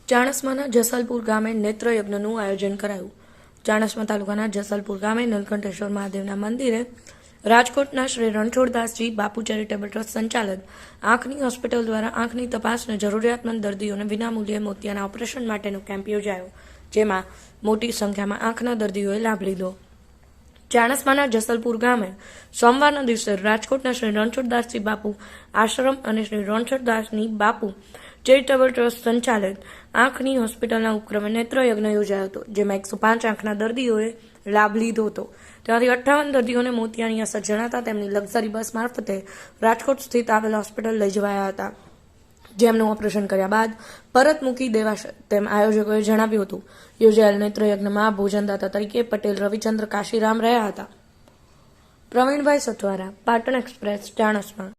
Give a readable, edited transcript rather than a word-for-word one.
ચાણસ્માના જસલપુર ગામે નેત્રયજ્ઞનું આયોજન કરાયું. ચાણસ્મા તાલુકાના જસલપુર ગામે નીલકંઠેશ્વર મહાદેવના મંદિરે રાજકોટના શ્રી રણછોડદાસજી બાપુ ચેરિટેબલ ટ્રસ્ટ સંચાલિત આંખની હોસ્પિટલ દ્વારા આંખની તપાસને જરૂરિયાતમંદ દર્દીઓને વિનામૂલ્યે મોતિયાના ઓપરેશન માટેનો કેમ્પ યોજાયો, જેમાં મોટી સંખ્યામાં આંખના દર્દીઓએ લાભ લીધો. ચાણસ્માના જસલપુર ગામે સોમવારના દિવસે રાજકોટના શ્રી રણછોડદાસજી બાપુ આશ્રમ અને શ્રી રણછોડદાસની બાપુ ચેરિટેબલ ટ્રસ્ટ સંચાલિત આંખની હોસ્પિટલના ઉપક્રમે નેત્રયજ્ઞ યોજાયો હતો, જેમાં 105 આંખના દર્દીઓએ લાભ લીધો હતો. તેમાંથી 58 દર્દીઓને મોતિયાની અસર જણાતા તેમની લક્ઝરી બસ મારફતે રાજકોટ સ્થિત આવેલ હોસ્પિટલ લઈ જવાયા હતા, જેમનું ઓપરેશન કર્યા બાદ પરત મૂકી દેવાશે તેમ આયોજકોએ જણાવ્યું હતું. યોજાયેલ નેત્રયજ્ઞમાં ભોજનદાતા તરીકે પટેલ રવિચંદ્ર કાશીરામ રહ્યા હતા. પ્રવીણભાઈ સથવારા, પાટણ એક્સપ્રેસ, ચાણસ્મા.